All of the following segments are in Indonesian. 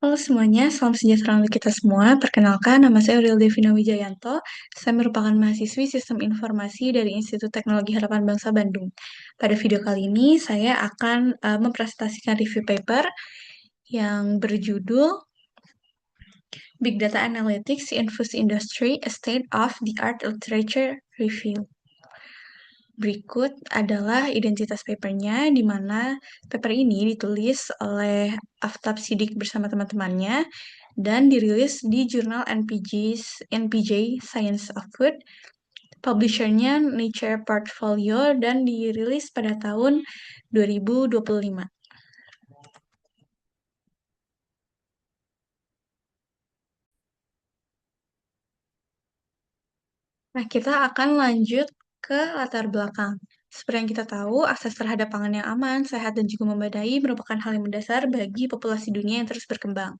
Halo semuanya, salam sejahtera untuk kita semua. Perkenalkan, nama saya Aurel Devina Wijayanto. Saya merupakan mahasiswi Sistem Informasi dari Institut Teknologi Harapan Bangsa Bandung. Pada video kali ini, saya akan mempresentasikan review paper yang berjudul Big Data Analytics in Food Industry, a State of the Art Literature Review. Berikut adalah identitas papernya, di mana paper ini ditulis oleh Aftab Siddiq bersama teman-temannya dan dirilis di jurnal NPJ Science of Food, publishernya Nature Portfolio, dan dirilis pada tahun 2025. Nah, kita akan lanjut ke latar belakang. Seperti yang kita tahu, akses terhadap pangan yang aman, sehat, dan juga memadai merupakan hal yang mendasar bagi populasi dunia yang terus berkembang.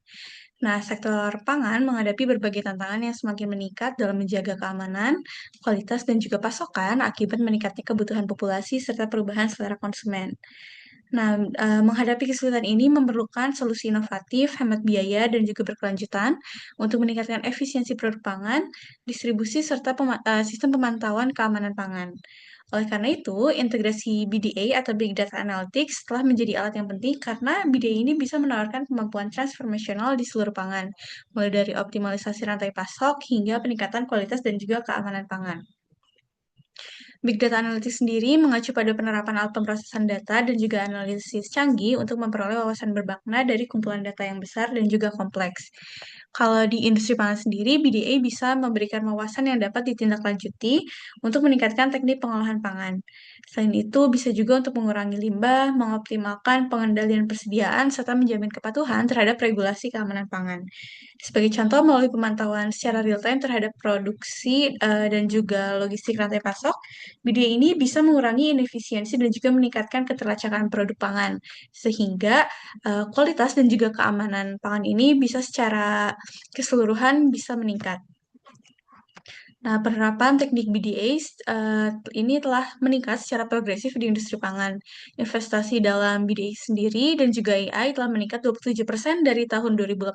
Nah, sektor pangan menghadapi berbagai tantangan yang semakin meningkat dalam menjaga keamanan, kualitas, dan juga pasokan akibat meningkatnya kebutuhan populasi serta perubahan selera konsumen. Nah, menghadapi kesulitan ini memerlukan solusi inovatif, hemat biaya, dan juga berkelanjutan untuk meningkatkan efisiensi produk pangan, distribusi, serta sistem pemantauan keamanan pangan. Oleh karena itu, integrasi BDA atau Big Data Analytics telah menjadi alat yang penting karena BDA ini bisa menawarkan kemampuan transformasional di seluruh pangan, mulai dari optimalisasi rantai pasok hingga peningkatan kualitas dan juga keamanan pangan. Big Data Analytics sendiri mengacu pada penerapan alat pemrosesan data dan juga analisis canggih untuk memperoleh wawasan bermakna dari kumpulan data yang besar dan juga kompleks. Kalau di industri pangan sendiri, BDA bisa memberikan wawasan yang dapat ditindaklanjuti untuk meningkatkan teknik pengolahan pangan. Selain itu, bisa juga untuk mengurangi limbah, mengoptimalkan pengendalian persediaan, serta menjamin kepatuhan terhadap regulasi keamanan pangan. Sebagai contoh, melalui pemantauan secara real-time terhadap produksi dan juga logistik rantai pasok, BDA ini bisa mengurangi inefisiensi dan juga meningkatkan keterlacakan produk pangan, sehingga kualitas dan juga keamanan pangan ini bisa secara keseluruhan bisa meningkat. Nah, penerapan teknik BDA ini telah meningkat secara progresif di industri pangan. Investasi dalam BDA sendiri dan juga AI telah meningkat 27% dari tahun 2018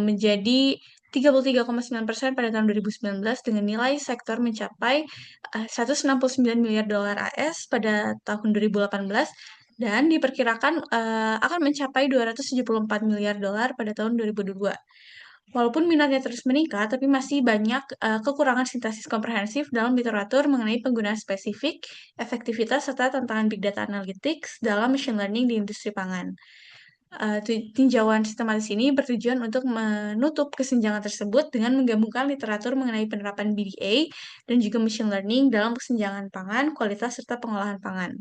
menjadi 33,9% pada tahun 2019 dengan nilai sektor mencapai 169 miliar dolar AS pada tahun 2018 dan diperkirakan akan mencapai 274 miliar dolar pada tahun 2022. Walaupun minatnya terus meningkat, tapi masih banyak kekurangan sintesis komprehensif dalam literatur mengenai penggunaan spesifik, efektivitas, serta tantangan big data analytics dalam machine learning di industri pangan. Tinjauan sistematis ini bertujuan untuk menutup kesenjangan tersebut dengan menggabungkan literatur mengenai penerapan BDA dan juga machine learning dalam kesenjangan pangan, kualitas, serta pengolahan pangan.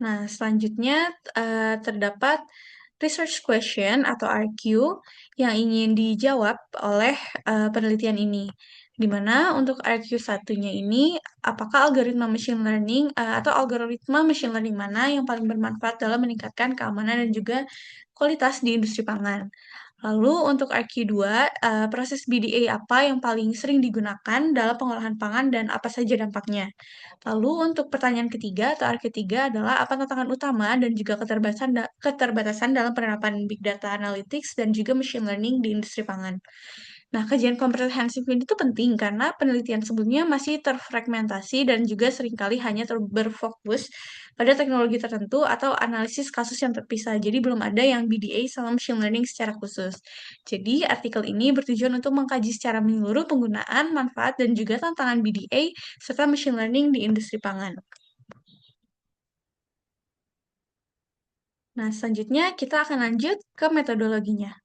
Nah, selanjutnya terdapat research question atau RQ yang ingin dijawab oleh penelitian ini. Di mana untuk RQ satunya ini, apakah algoritma machine learning atau algoritma machine learning mana yang paling bermanfaat dalam meningkatkan keamanan dan juga kualitas di industri pangan? Lalu untuk RQ2, proses BDA apa yang paling sering digunakan dalam pengolahan pangan dan apa saja dampaknya? Lalu untuk pertanyaan ketiga atau R ketiga adalah apa tantangan utama dan juga keterbatasan dalam penerapan big data analytics dan juga machine learning di industri pangan. Nah, kajian komprehensif ini tuh penting karena penelitian sebelumnya masih terfragmentasi dan juga seringkali hanya berfokus pada teknologi tertentu atau analisis kasus yang terpisah. Jadi belum ada yang BDA sama machine learning secara khusus. Jadi artikel ini bertujuan untuk mengkaji secara menyeluruh penggunaan, manfaat, dan juga tantangan BDA serta machine learning di industri pangan. Nah, selanjutnya kita akan lanjut ke metodologinya.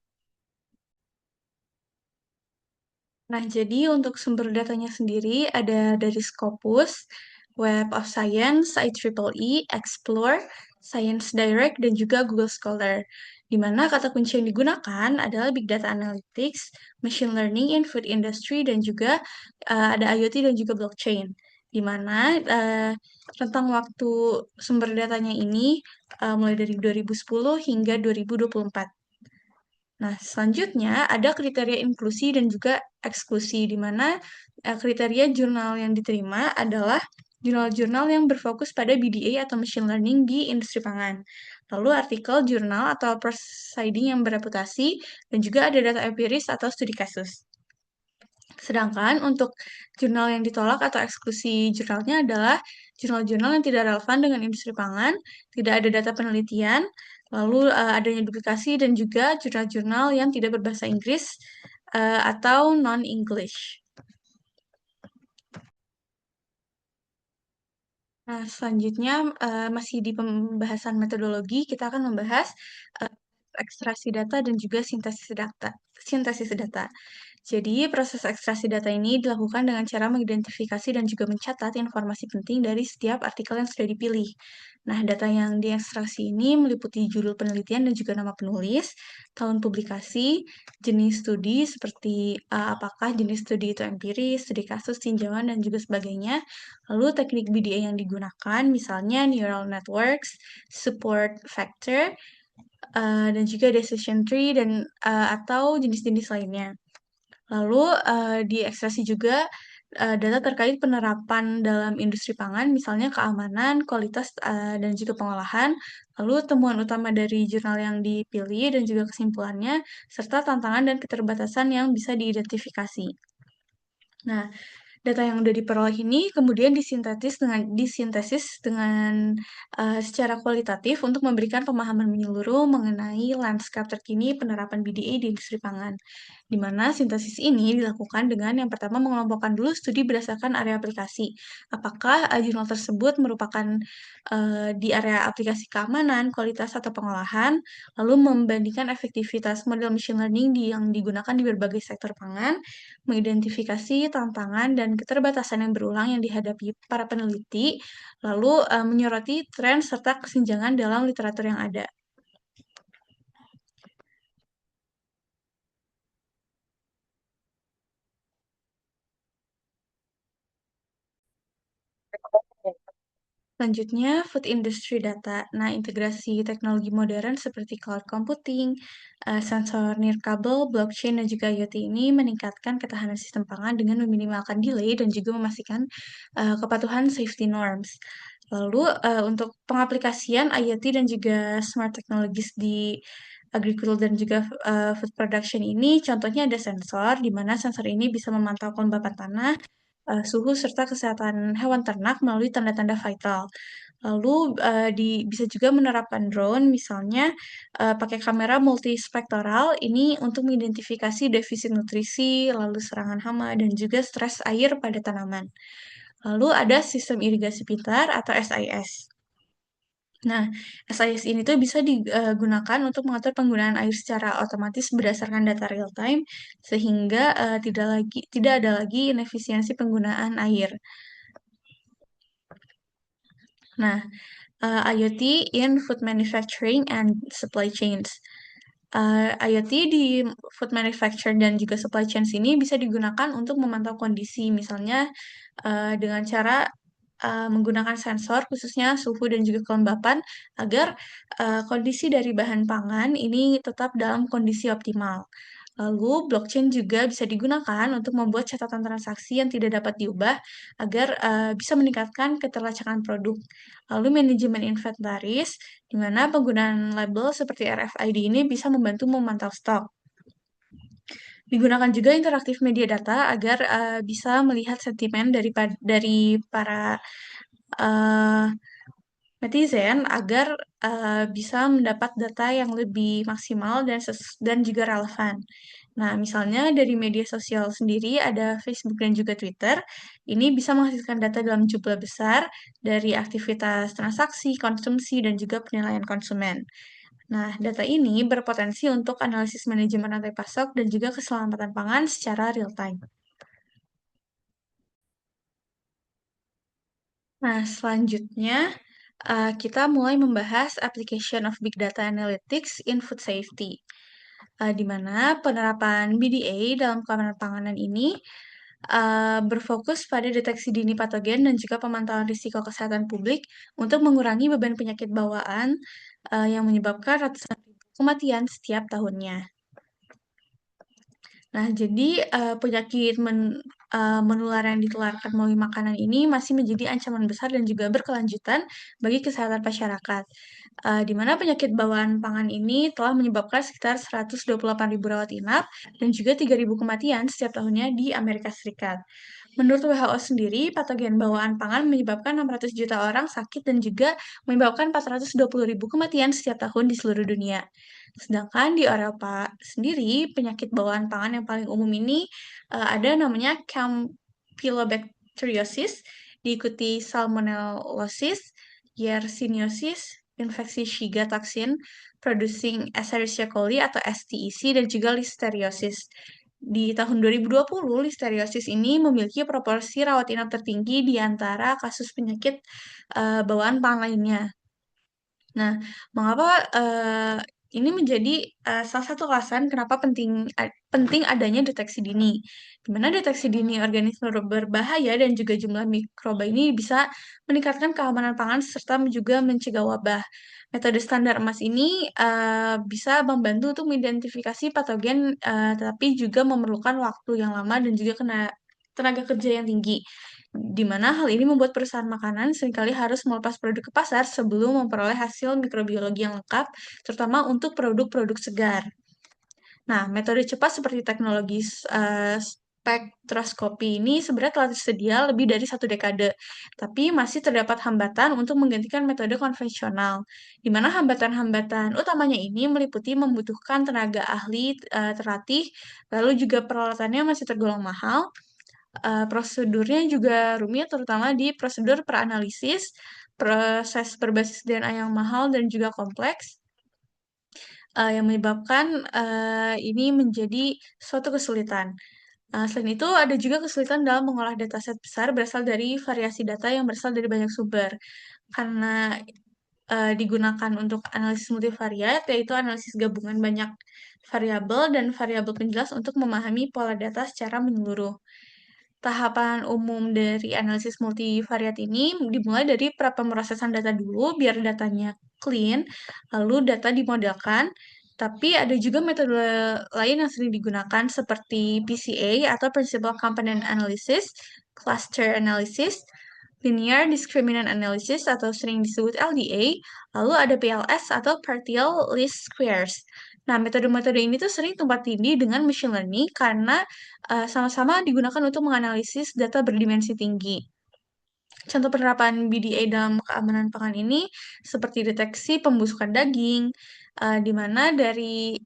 Nah, jadi untuk sumber datanya sendiri ada dari Scopus, Web of Science, IEEE, Explore, Science Direct, dan juga Google Scholar. Di mana kata kunci yang digunakan adalah Big Data Analytics, Machine Learning in Food Industry, dan juga ada IoT dan juga blockchain. Di mana rentang waktu sumber datanya ini mulai dari 2010 hingga 2024. Nah, selanjutnya ada kriteria inklusi dan juga eksklusi, di mana kriteria jurnal yang diterima adalah jurnal-jurnal yang berfokus pada BDA atau machine learning di industri pangan. Lalu artikel, jurnal, atau proceeding yang bereputasi, dan juga ada data empiris atau studi kasus. Sedangkan untuk jurnal yang ditolak atau eksklusi jurnalnya adalah jurnal-jurnal yang tidak relevan dengan industri pangan, tidak ada data penelitian, lalu adanya duplikasi dan juga jurnal-jurnal yang tidak berbahasa Inggris atau non-English. Nah, selanjutnya masih di pembahasan metodologi, kita akan membahas eh, ekstraksi data dan juga sintesis data. Sintesis data. Jadi, proses ekstraksi data ini dilakukan dengan cara mengidentifikasi dan juga mencatat informasi penting dari setiap artikel yang sudah dipilih. Nah, data yang diekstraksi ini meliputi judul penelitian dan juga nama penulis, tahun publikasi, jenis studi seperti apakah jenis studi itu empiris, studi kasus, tinjauan, dan juga sebagainya. Lalu teknik BDA yang digunakan, misalnya neural networks, support factor, dan juga decision tree, dan atau jenis-jenis lainnya. Lalu diekstraksi juga data terkait penerapan dalam industri pangan, misalnya keamanan, kualitas, dan juga pengolahan, lalu temuan utama dari jurnal yang dipilih dan juga kesimpulannya, serta tantangan dan keterbatasan yang bisa diidentifikasi. Nah, data yang udah diperoleh ini kemudian disintesis dengan secara kualitatif untuk memberikan pemahaman menyeluruh mengenai lanskap terkini penerapan BDA di industri pangan. Di mana sintesis ini dilakukan dengan yang pertama mengelompokkan dulu studi berdasarkan area aplikasi. Apakah jurnal tersebut merupakan di area aplikasi keamanan, kualitas, atau pengolahan, lalu membandingkan efektivitas model machine learning yang digunakan di berbagai sektor pangan, mengidentifikasi tantangan dan keterbatasan yang berulang yang dihadapi para peneliti, lalu menyoroti tren serta kesenjangan dalam literatur yang ada. Selanjutnya, food industry data. Nah, integrasi teknologi modern seperti cloud computing, sensor nirkabel, blockchain, dan juga IoT ini meningkatkan ketahanan sistem pangan dengan meminimalkan delay dan juga memastikan kepatuhan safety norms. Lalu, untuk pengaplikasian IoT dan juga smart technologies di agriculture dan juga food production ini, contohnya ada sensor, di mana sensor ini bisa memantau kelembapan tanah, suhu serta kesehatan hewan ternak melalui tanda-tanda vital. Lalu bisa juga menerapkan drone, misalnya pakai kamera multispektoral ini untuk mengidentifikasi defisit nutrisi, lalu serangan hama, dan juga stres air pada tanaman. Lalu ada sistem irigasi pintar atau SIS. Nah, SIS ini tuh bisa digunakan untuk mengatur penggunaan air secara otomatis berdasarkan data real time, sehingga tidak ada lagi inefisiensi penggunaan air. Nah, IoT in food manufacturing and supply chains. IoT di food manufacture dan juga supply chains ini bisa digunakan untuk memantau kondisi, misalnya dengan cara menggunakan sensor, khususnya suhu dan juga kelembapan, agar kondisi dari bahan pangan ini tetap dalam kondisi optimal. Lalu, blockchain juga bisa digunakan untuk membuat catatan transaksi yang tidak dapat diubah agar bisa meningkatkan keterlacakan produk. Lalu, manajemen inventaris, di mana penggunaan label seperti RFID ini bisa membantu memantau stok. Digunakan juga interaktif media data agar bisa melihat sentimen dari para eh, netizen agar bisa mendapat data yang lebih maksimal dan juga relevan. Nah, misalnya dari media sosial sendiri ada Facebook dan juga Twitter. Ini bisa menghasilkan data dalam jumlah besar dari aktivitas transaksi, konsumsi, dan juga penilaian konsumen. Nah, data ini berpotensi untuk analisis manajemen rantai pasok dan juga keselamatan pangan secara real time. Nah, selanjutnya kita mulai membahas application of big data analytics in food safety, di mana penerapan BDA dalam keamanan panganan ini berfokus pada deteksi dini patogen dan juga pemantauan risiko kesehatan publik untuk mengurangi beban penyakit bawaan yang menyebabkan ratusan ribu kematian setiap tahunnya. Nah, jadi, penyakit menular yang ditularkan melalui makanan ini masih menjadi ancaman besar dan juga berkelanjutan bagi kesehatan masyarakat. Di mana penyakit bawaan pangan ini telah menyebabkan sekitar 128.000 rawat inap dan juga 3.000 kematian setiap tahunnya di Amerika Serikat. Menurut WHO sendiri, patogen bawaan pangan menyebabkan 600 juta orang sakit dan juga menyebabkan 420.000 kematian setiap tahun di seluruh dunia. Sedangkan di Eropa sendiri, penyakit bawaan pangan yang paling umum ini ada namanya Campylobacteriosis, diikuti Salmonellosis, Yersiniosis, infeksi Shiga toxin, producing Escherichia coli atau STEC, dan juga Listeriosis. Di tahun 2020, listeriosis ini memiliki proporsi rawat inap tertinggi di antara kasus penyakit bawaan pangan lainnya. Nah, mengapa ini menjadi salah satu alasan kenapa penting adanya deteksi dini, di mana deteksi dini organisme berbahaya dan juga jumlah mikroba ini bisa meningkatkan keamanan pangan serta juga mencegah wabah. Metode standar emas ini bisa membantu untuk mengidentifikasi patogen, tetapi juga memerlukan waktu yang lama dan juga tenaga kerja yang tinggi. Di mana hal ini membuat perusahaan makanan seringkali harus melepas produk ke pasar sebelum memperoleh hasil mikrobiologi yang lengkap, terutama untuk produk-produk segar. Nah, metode cepat seperti teknologi spektroskopi ini sebenarnya telah tersedia lebih dari 1 dekade, tapi masih terdapat hambatan untuk menggantikan metode konvensional, di mana hambatan-hambatan utamanya ini meliputi membutuhkan tenaga ahli terlatih, lalu juga peralatannya masih tergolong mahal, prosedurnya juga rumit, terutama di prosedur peranalisis, proses berbasis DNA yang mahal dan juga kompleks, yang menyebabkan, ini menjadi suatu kesulitan. Selain itu, ada juga kesulitan dalam mengolah dataset besar berasal dari variasi data yang berasal dari banyak sumber. Karena, digunakan untuk analisis multivariat, yaitu analisis gabungan banyak variabel dan variabel penjelas untuk memahami pola data secara menyeluruh. Tahapan umum dari analisis multivariat ini dimulai dari prapemrosesan data dulu biar datanya clean, lalu data dimodelkan. Tapi ada juga metode lain yang sering digunakan seperti PCA atau Principal Component Analysis, Cluster Analysis, Linear Discriminant Analysis atau sering disebut LDA, lalu ada PLS atau Partial Least Squares. Nah, metode-metode ini tuh sering tumpang tindih dengan machine learning karena sama-sama digunakan untuk menganalisis data berdimensi tinggi. Contoh penerapan BDA dalam keamanan pangan ini seperti deteksi pembusukan daging, di mana dari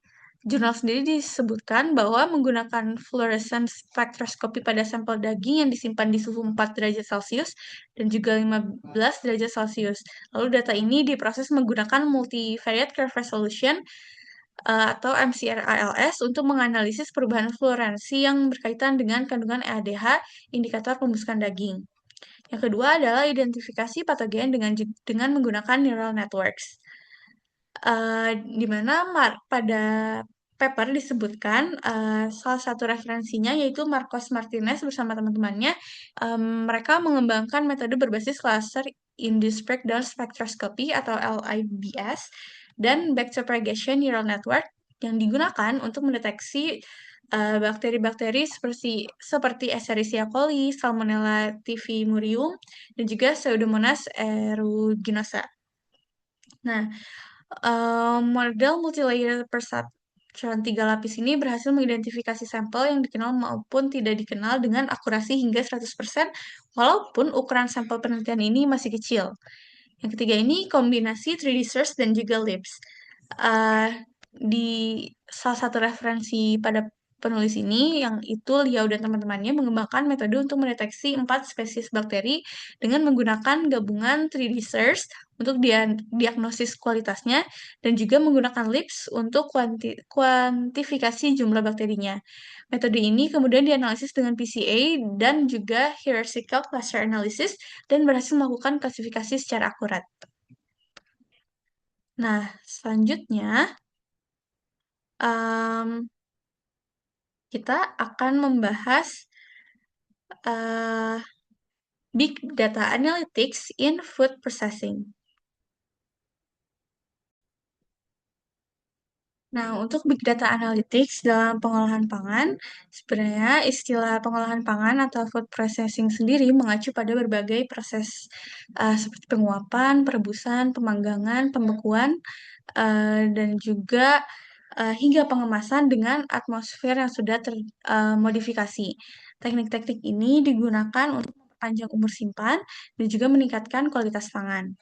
jurnal sendiri disebutkan bahwa menggunakan fluorescence spectroscopy pada sampel daging yang disimpan di suhu 4 derajat Celcius dan juga 15 derajat Celcius. Lalu data ini diproses menggunakan multivariate curve resolution atau MCRALS untuk menganalisis perubahan fluoransi yang berkaitan dengan kandungan EADH, indikator pembusukan daging. Yang kedua adalah identifikasi patogen dengan menggunakan neural networks. Di mana pada paper disebutkan salah satu referensinya yaitu Marcos Martinez bersama teman-temannya, mereka mengembangkan metode berbasis laser induced breakdown spectroscopy atau LIBS dan backpropagation neural network yang digunakan untuk mendeteksi bakteri-bakteri seperti Escherichia coli, Salmonella typhimurium, dan juga Pseudomonas aeruginosa. Nah, model multilayer perceptron 3 lapis ini berhasil mengidentifikasi sampel yang dikenal maupun tidak dikenal dengan akurasi hingga 100%, walaupun ukuran sampel penelitian ini masih kecil. Yang ketiga ini kombinasi 3D search dan juga LIBS. Di salah satu referensi pada penulis ini, yang itu Liao dan teman-temannya mengembangkan metode untuk mendeteksi 4 spesies bakteri dengan menggunakan gabungan 3D search untuk diagnosis kualitasnya dan juga menggunakan LIBS untuk kuantifikasi jumlah bakterinya. Metode ini kemudian dianalisis dengan PCA dan juga hierarchical cluster analysis dan berhasil melakukan klasifikasi secara akurat. Nah, selanjutnya kita akan membahas Big Data Analytics in Food Processing. Nah, untuk Big Data Analytics dalam pengolahan pangan, sebenarnya istilah pengolahan pangan atau food processing sendiri mengacu pada berbagai proses seperti penguapan, perebusan, pemanggangan, pembekuan, dan juga hingga pengemasan dengan atmosfer yang sudah termodifikasi. Teknik-teknik ini digunakan untuk memperpanjang umur simpan dan juga meningkatkan kualitas pangan.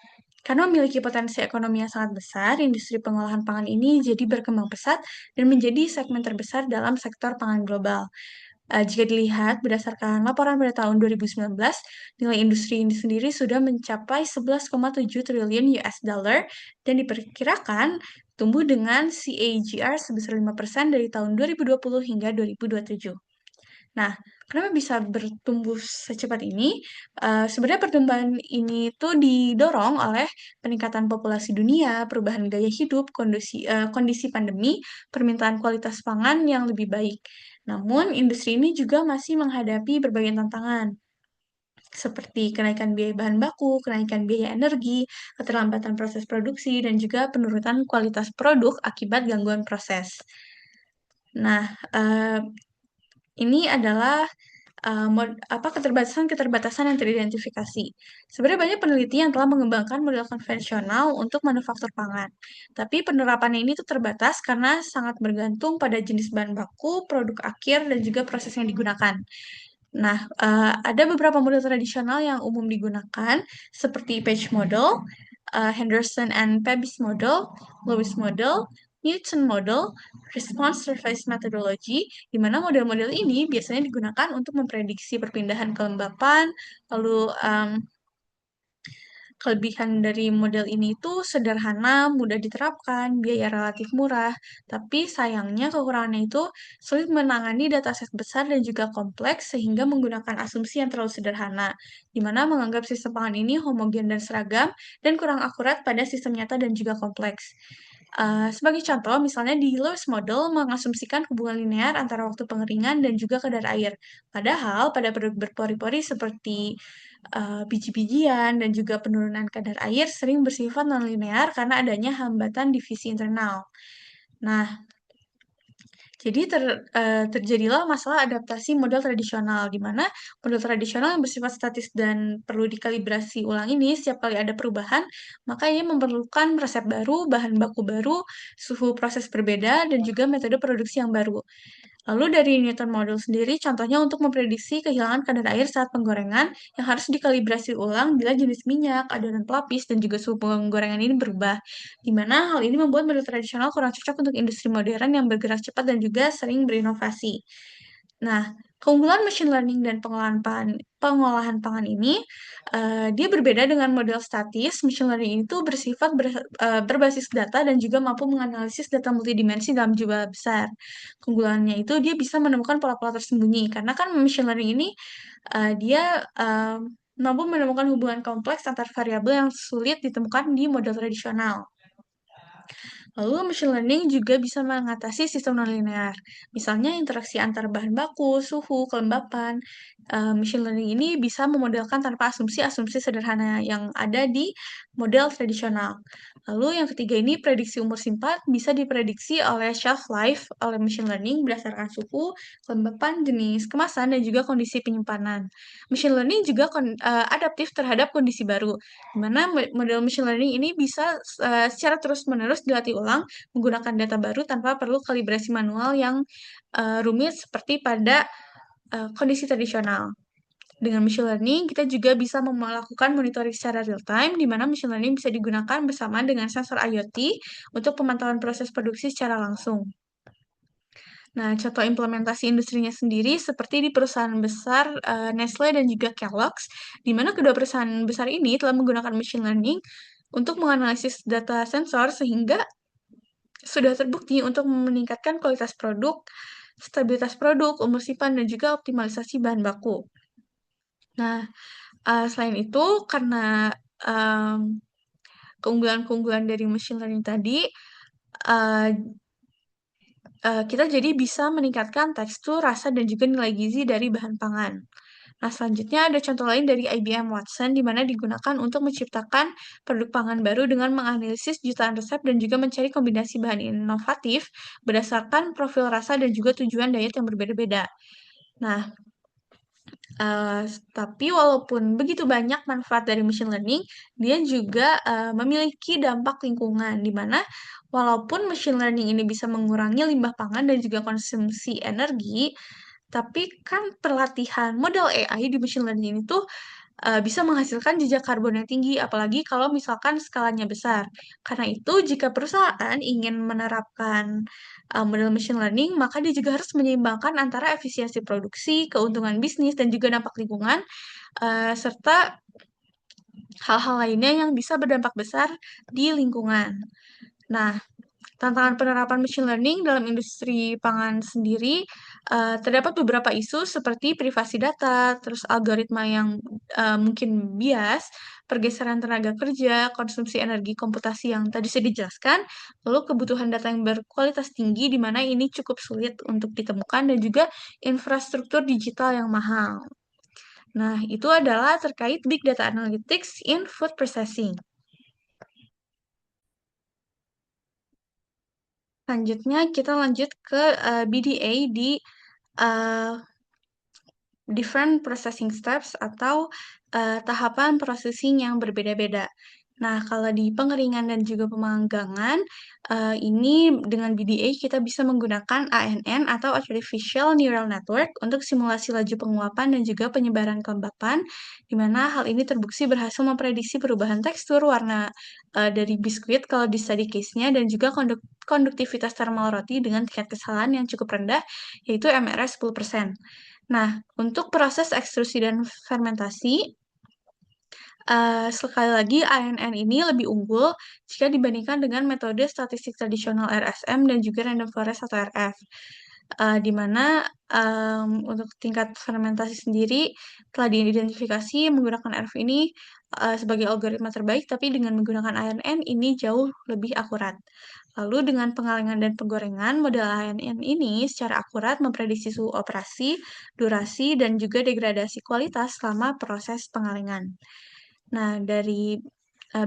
Karena memiliki potensi ekonomi yang sangat besar, industri pengolahan pangan ini jadi berkembang pesat dan menjadi segmen terbesar dalam sektor pangan global. Jika dilihat berdasarkan laporan pada tahun 2019, nilai industri ini sendiri sudah mencapai 11,7 triliun US dollar dan diperkirakan tumbuh dengan CAGR sebesar 5% dari tahun 2020 hingga 2027. Nah, kenapa bisa bertumbuh secepat ini? Sebenarnya pertumbuhan ini tuh didorong oleh peningkatan populasi dunia, perubahan gaya hidup, kondisi pandemi, permintaan kualitas pangan yang lebih baik. Namun, industri ini juga masih menghadapi berbagai tantangan, seperti kenaikan biaya bahan baku, kenaikan biaya energi, keterlambatan proses produksi, dan juga penurunan kualitas produk akibat gangguan proses. Nah, ini adalah keterbatasan yang teridentifikasi. Sebenarnya banyak peneliti yang telah mengembangkan model konvensional untuk manufaktur pangan, tapi penerapannya ini tuh terbatas karena sangat bergantung pada jenis bahan baku, produk akhir, dan juga proses yang digunakan. Nah, ada beberapa model tradisional yang umum digunakan, seperti Page Model, Henderson and Pebys Model, Lewis Model, Newton Model, Response Surface Methodology, di mana model-model ini biasanya digunakan untuk memprediksi perpindahan kelembapan, lalu kelebihan dari model ini itu sederhana, mudah diterapkan, biaya relatif murah, tapi sayangnya kekurangannya itu sulit menangani dataset besar dan juga kompleks sehingga menggunakan asumsi yang terlalu sederhana, di mana menganggap sistem pangan ini homogen dan seragam dan kurang akurat pada sistem nyata dan juga kompleks. Sebagai contoh, misalnya di Lewis Model mengasumsikan hubungan linear antara waktu pengeringan dan juga kadar air. Padahal pada produk berpori-pori seperti biji-bijian dan juga penurunan kadar air sering bersifat nonlinear karena adanya hambatan divisi internal. Nah, jadi terjadilah masalah adaptasi model tradisional, di mana model tradisional yang bersifat statis dan perlu dikalibrasi ulang ini setiap kali ada perubahan, maka ia memerlukan resep baru, bahan baku baru, suhu proses berbeda, dan juga metode produksi yang baru. Lalu dari Newton Model sendiri, contohnya untuk memprediksi kehilangan kadar air saat penggorengan yang harus dikalibrasi ulang bila jenis minyak, adonan pelapis, dan juga suhu penggorengan ini berubah. Di mana hal ini membuat model tradisional kurang cocok untuk industri modern yang bergerak cepat dan juga sering berinovasi. Nah, keunggulan machine learning dan pengolahan pangan ini, dia berbeda dengan model statis. Machine learning itu bersifat berbasis data dan juga mampu menganalisis data multidimensi dalam jumlah besar. Keunggulannya itu dia bisa menemukan pola-pola tersembunyi, karena kan machine learning ini, dia, mampu menemukan hubungan kompleks antar variabel yang sulit ditemukan di model tradisional. Lalu machine learning juga bisa mengatasi sistem nonlinear, misalnya interaksi antar bahan baku, suhu, kelembapan. Machine learning ini bisa memodelkan tanpa asumsi-asumsi sederhana yang ada di model tradisional. Lalu yang ketiga ini prediksi umur simpan bisa diprediksi oleh shelf life oleh machine learning berdasarkan suhu, kelembapan, jenis kemasan, dan juga kondisi penyimpanan. Machine learning juga adaptif terhadap kondisi baru, di mana model machine learning ini bisa secara terus-menerus dilatih ulang menggunakan data baru tanpa perlu kalibrasi manual yang rumit seperti pada kondisi tradisional. Dengan machine learning, kita juga bisa melakukan monitoring secara real time, di mana machine learning bisa digunakan bersamaan dengan sensor IoT untuk pemantauan proses produksi secara langsung. Nah, contoh implementasi industrinya sendiri seperti di perusahaan besar Nestle dan juga Kellogg's, di mana kedua perusahaan besar ini telah menggunakan machine learning untuk menganalisis data sensor sehingga sudah terbukti untuk meningkatkan kualitas produk, stabilitas produk, umur simpan, dan juga optimalisasi bahan baku. Nah, selain itu karena, keunggulan-keunggulan dari machine learning tadi, eee kita jadi bisa meningkatkan tekstur, rasa, dan juga nilai gizi dari bahan pangan. Nah, selanjutnya ada contoh lain dari IBM Watson, di mana digunakan untuk menciptakan produk pangan baru dengan menganalisis jutaan resep dan juga mencari kombinasi bahan inovatif berdasarkan profil rasa dan juga tujuan diet yang berbeda-beda. Nah, tapi walaupun begitu banyak manfaat dari machine learning, dia juga memiliki dampak lingkungan, di mana walaupun machine learning ini bisa mengurangi limbah pangan dan juga konsumsi energi, tapi kan pelatihan model AI di machine learning itu bisa menghasilkan jejak karbon yang tinggi, apalagi kalau misalkan skalanya besar. Karena itu, jika perusahaan ingin menerapkan model machine learning, maka dia juga harus menyeimbangkan antara efisiensi produksi, keuntungan bisnis, dan juga dampak lingkungan, serta hal-hal lainnya yang bisa berdampak besar di lingkungan. Nah, tantangan penerapan machine learning dalam industri pangan sendiri, terdapat beberapa isu seperti privasi data, terus algoritma yang mungkin bias, pergeseran tenaga kerja, konsumsi energi komputasi yang tadi sudah dijelaskan, lalu kebutuhan data yang berkualitas tinggi di mana ini cukup sulit untuk ditemukan dan juga infrastruktur digital yang mahal. Nah, itu adalah terkait Big Data Analytics in Food Processing. Selanjutnya, kita lanjut ke BDA di uh, different processing steps atau tahapan processing yang berbeda-beda. Nah, kalau di pengeringan dan juga pemanggangan, ini dengan BDA kita bisa menggunakan ANN atau Artificial Neural Network untuk simulasi laju penguapan dan juga penyebaran kelembapan, di mana hal ini terbukti berhasil memprediksi perubahan tekstur warna dari biskuit kalau di study case-nya dan juga konduktivitas thermal roti dengan tingkat kesalahan yang cukup rendah, yaitu MRS 10%. Nah, untuk proses ekstrusi dan fermentasi, sekali lagi ANN ini lebih unggul jika dibandingkan dengan metode statistik tradisional RSM dan juga random forest atau RF. Di mana untuk tingkat fermentasi sendiri telah diidentifikasi menggunakan RF ini sebagai algoritma terbaik, tapi dengan menggunakan ANN ini jauh lebih akurat. Lalu dengan pengalengan dan penggorengan, model ANN ini secara akurat memprediksi suhu operasi, durasi, dan juga degradasi kualitas selama proses pengalengan. Nah, dari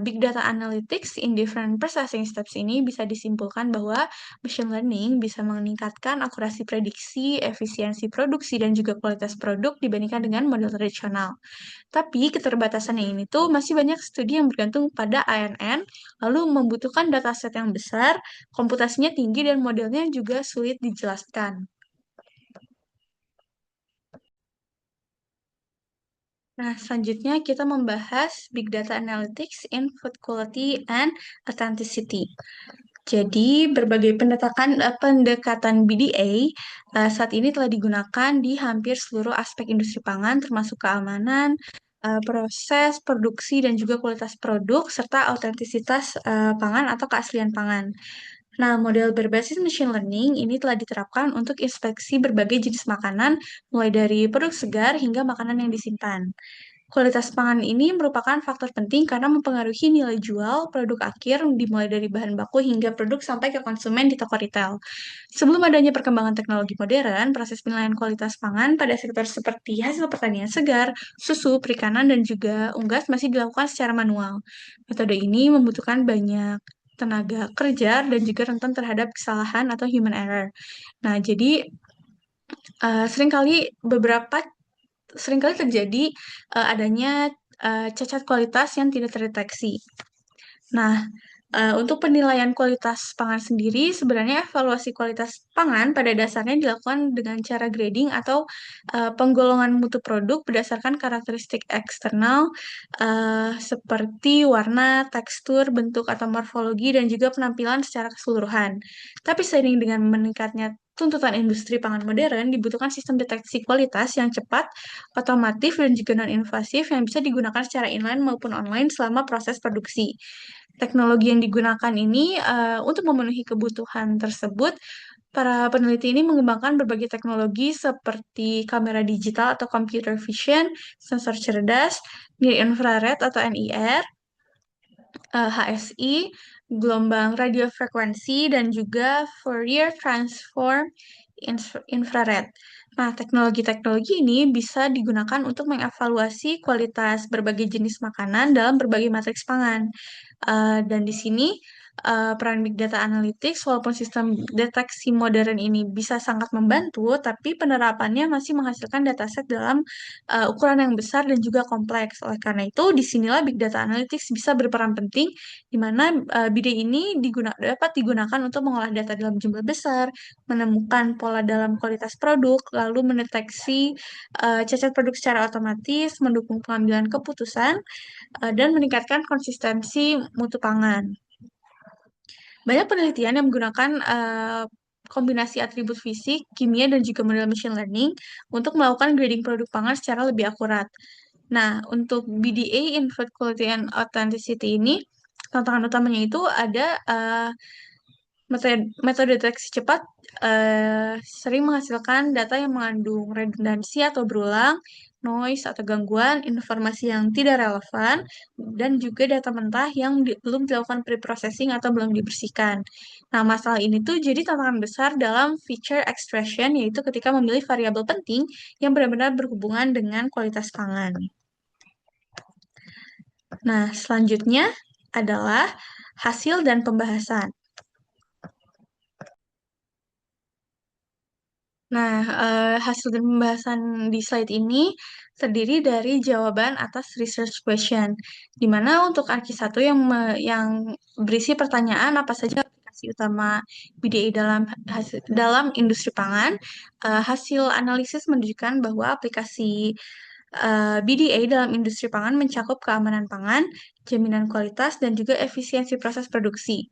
Big Data Analytics in different processing steps ini bisa disimpulkan bahwa machine learning bisa meningkatkan akurasi prediksi, efisiensi produksi, dan juga kualitas produk dibandingkan dengan model tradisional. Tapi keterbatasannya ini tuh masih banyak studi yang bergantung pada ANN, lalu membutuhkan dataset yang besar, komputasinya tinggi, dan modelnya juga sulit dijelaskan. Nah, selanjutnya kita membahas Big Data Analytics in Food Quality and Authenticity. Jadi, berbagai pendekatan BDA saat ini telah digunakan di hampir seluruh aspek industri pangan, termasuk keamanan, proses, produksi, dan juga kualitas produk, serta autentisitas pangan atau keaslian pangan. Nah, model berbasis machine learning ini telah diterapkan untuk inspeksi berbagai jenis makanan, mulai dari produk segar hingga makanan yang disimpan. Kualitas pangan ini merupakan faktor penting karena mempengaruhi nilai jual produk akhir dimulai dari bahan baku hingga produk sampai ke konsumen di toko retail. Sebelum adanya perkembangan teknologi modern, proses penilaian kualitas pangan pada sektor seperti hasil pertanian segar, susu, perikanan, dan juga unggas masih dilakukan secara manual. Metode ini membutuhkan banyak tenaga kerja dan juga rentan terhadap kesalahan atau human error. Nah, jadi seringkali seringkali terjadi adanya cacat kualitas yang tidak terdeteksi. Nah, untuk penilaian kualitas pangan sendiri, sebenarnya evaluasi kualitas pangan pada dasarnya dilakukan dengan cara grading atau penggolongan mutu produk berdasarkan karakteristik eksternal seperti warna, tekstur, bentuk atau morfologi, dan juga penampilan secara keseluruhan. Tapi seiring dengan meningkatnya tuntutan industri pangan modern, dibutuhkan sistem deteksi kualitas yang cepat, otomatis, dan juga non-invasif yang bisa digunakan secara inline maupun online selama proses produksi. Teknologi yang digunakan ini untuk memenuhi kebutuhan tersebut, para peneliti ini mengembangkan berbagai teknologi seperti kamera digital atau computer vision, sensor cerdas, near infrared atau NIR, HSI, gelombang radiofrekuensi, dan juga Fourier Transform Infrared. Nah, teknologi-teknologi ini bisa digunakan untuk mengevaluasi kualitas berbagai jenis makanan dalam berbagai matriks pangan. Dan di sini peran Big Data Analytics, walaupun sistem deteksi modern ini bisa sangat membantu, tapi penerapannya masih menghasilkan dataset dalam ukuran yang besar dan juga kompleks. Oleh karena itu, disinilah Big Data Analytics bisa berperan penting, di mana BD ini dapat digunakan untuk mengolah data dalam jumlah besar, menemukan pola dalam kualitas produk, lalu mendeteksi cacat produk secara otomatis, mendukung pengambilan keputusan, dan meningkatkan konsistensi mutu pangan. Banyak penelitian yang menggunakan kombinasi atribut fisik, kimia, dan juga model machine learning untuk melakukan grading produk pangan secara lebih akurat. Nah, untuk BDA in Food Quality and Authenticity ini, tantangan utamanya itu ada metode deteksi cepat sering menghasilkan data yang mengandung redundansi atau berulang, noise atau gangguan, informasi yang tidak relevan, dan juga data mentah yang belum dilakukan pre-processing atau belum dibersihkan. Nah, masalah ini tuh jadi tantangan besar dalam feature extraction, yaitu ketika memilih variabel penting yang benar-benar berhubungan dengan kualitas pangan. Nah, selanjutnya adalah hasil dan pembahasan. Nah, hasil dan pembahasan di slide ini terdiri dari jawaban atas research question, di mana untuk Arki 1 yang berisi pertanyaan apa saja aplikasi utama BDA dalam industri pangan, hasil analisis menunjukkan bahwa aplikasi BDA dalam industri pangan mencakup keamanan pangan, jaminan kualitas, dan juga efisiensi proses produksi.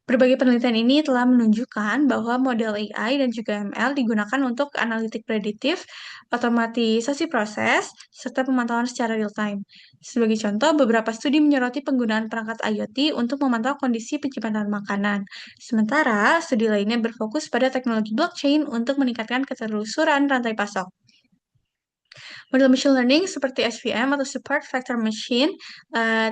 Berbagai penelitian ini telah menunjukkan bahwa model AI dan juga ML digunakan untuk analitik prediktif, otomatisasi proses, serta pemantauan secara real-time. Sebagai contoh, beberapa studi menyoroti penggunaan perangkat IoT untuk memantau kondisi pencemaran makanan. Sementara, studi lainnya berfokus pada teknologi blockchain untuk meningkatkan ketelusuran rantai pasok. Model machine learning seperti SVM atau Support Vector Machine,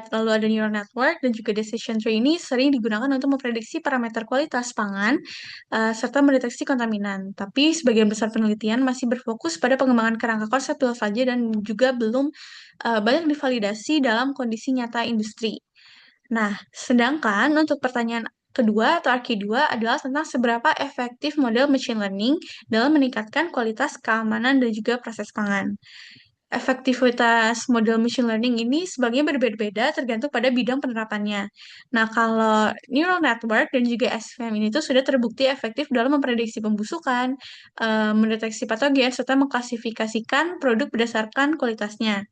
lalu ada neural network dan juga decision tree ini sering digunakan untuk memprediksi parameter kualitas pangan serta mendeteksi kontaminan. Tapi sebagian besar penelitian masih berfokus pada pengembangan kerangka konseptual saja dan juga belum banyak divalidasi dalam kondisi nyata industri. Nah, sedangkan untuk pertanyaan kedua atau RQ2 adalah tentang seberapa efektif model machine learning dalam meningkatkan kualitas keamanan dan juga proses pangan. Efektivitas model machine learning ini sebagian berbeda-beda tergantung pada bidang penerapannya. Nah, kalau neural network dan juga SVM ini tuh sudah terbukti efektif dalam memprediksi pembusukan, mendeteksi patogen, serta mengklasifikasikan produk berdasarkan kualitasnya.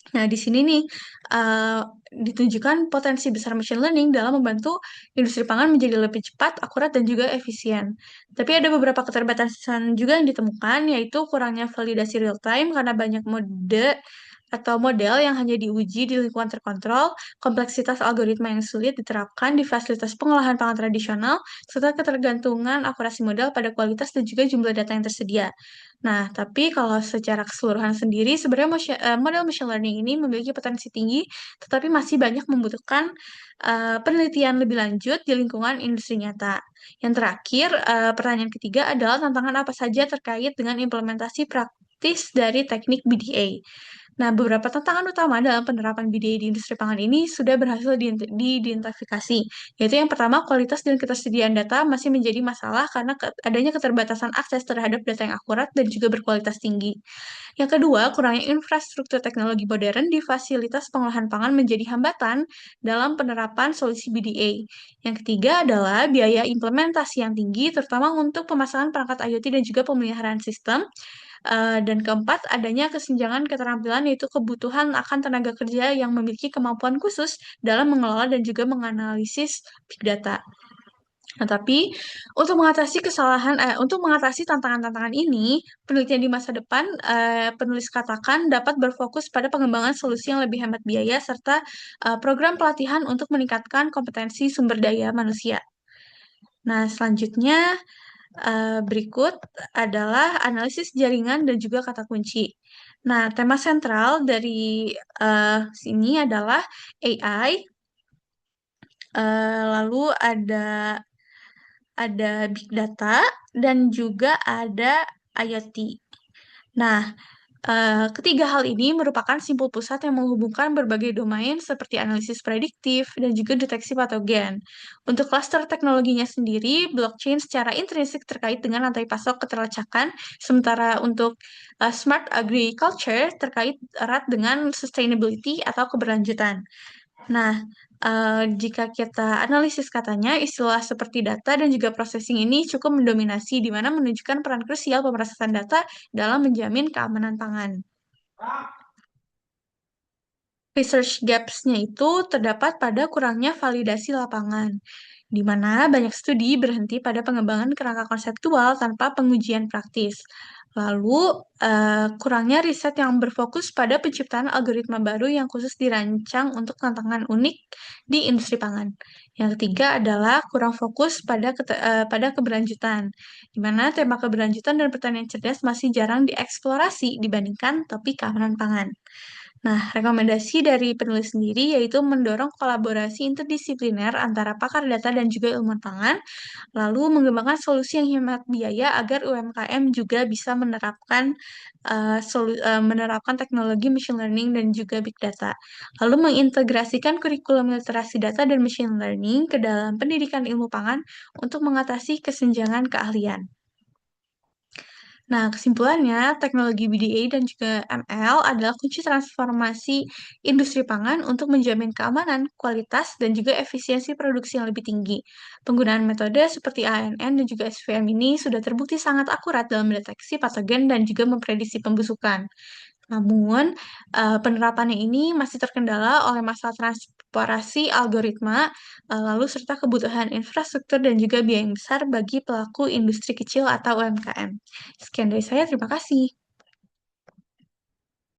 Nah, di sini nih uh, ditunjukkan potensi besar machine learning dalam membantu industri pangan menjadi lebih cepat, akurat, dan juga efisien. Tapi ada beberapa keterbatasan juga yang ditemukan, yaitu kurangnya validasi real time karena banyak mode atau model yang hanya diuji di lingkungan terkontrol, kompleksitas algoritma yang sulit diterapkan di fasilitas pengolahan pangan tradisional, serta ketergantungan akurasi model pada kualitas dan juga jumlah data yang tersedia. Nah, tapi kalau secara keseluruhan sendiri, sebenarnya model machine learning ini memiliki potensi tinggi, tetapi masih banyak membutuhkan penelitian lebih lanjut di lingkungan industri nyata. Yang terakhir, pertanyaan ketiga adalah tantangan apa saja terkait dengan implementasi praktis dari teknik BDA. Nah, beberapa tantangan utama dalam penerapan BDA di industri pangan ini sudah berhasil diidentifikasi, yaitu yang pertama, kualitas dan ketersediaan data masih menjadi masalah karena adanya keterbatasan akses terhadap data yang akurat dan juga berkualitas tinggi. Yang kedua, kurangnya infrastruktur teknologi modern di fasilitas pengolahan pangan menjadi hambatan dalam penerapan solusi BDA. Yang ketiga adalah biaya implementasi yang tinggi, terutama untuk pemasangan perangkat IoT dan juga pemeliharaan sistem. Dan keempat, adanya kesenjangan keterampilan, yaitu kebutuhan akan tenaga kerja yang memiliki kemampuan khusus dalam mengelola dan juga menganalisis big data. Nah, tapi untuk mengatasi tantangan-tantangan ini, penelitian di masa depan, penulis katakan dapat berfokus pada pengembangan solusi yang lebih hemat biaya serta program pelatihan untuk meningkatkan kompetensi sumber daya manusia. Nah, selanjutnya berikut adalah analisis jaringan dan juga kata kunci. Nah, tema sentral dari sini adalah AI, lalu ada big data dan juga ada IoT. Nah, ketiga hal ini merupakan simpul pusat yang menghubungkan berbagai domain seperti analisis prediktif dan juga deteksi patogen. Untuk klaster teknologinya sendiri, blockchain secara intrinsik terkait dengan rantai pasok keterlecakan, sementara untuk smart agriculture terkait erat dengan sustainability atau keberlanjutan. Nah, jika kita analisis katanya, istilah seperti data dan juga processing ini cukup mendominasi, di mana menunjukkan peran krusial pemrosesan data dalam menjamin keamanan pangan. Research gaps-nya itu terdapat pada kurangnya validasi lapangan, di mana banyak studi berhenti pada pengembangan kerangka konseptual tanpa pengujian praktis. Lalu, kurangnya riset yang berfokus pada penciptaan algoritma baru yang khusus dirancang untuk tantangan unik di industri pangan. Yang ketiga adalah kurang fokus pada keberlanjutan, di mana tema keberlanjutan dan pertanian cerdas masih jarang dieksplorasi dibandingkan topik keamanan pangan. Nah, rekomendasi dari penulis sendiri yaitu mendorong kolaborasi interdisipliner antara pakar data dan juga ilmuwan pangan, lalu mengembangkan solusi yang hemat biaya agar UMKM juga bisa menerapkan teknologi machine learning dan juga big data. Lalu mengintegrasikan kurikulum literasi data dan machine learning ke dalam pendidikan ilmu pangan untuk mengatasi kesenjangan keahlian. Nah, kesimpulannya, teknologi BDA dan juga ML adalah kunci transformasi industri pangan untuk menjamin keamanan, kualitas, dan juga efisiensi produksi yang lebih tinggi. Penggunaan metode seperti ANN dan juga SVM ini sudah terbukti sangat akurat dalam mendeteksi patogen dan juga memprediksi pembusukan. Namun, penerapannya ini masih terkendala oleh masalah transparansi algoritma, lalu serta kebutuhan infrastruktur dan juga biaya yang besar bagi pelaku industri kecil atau UMKM. Sekian dari saya, terima kasih.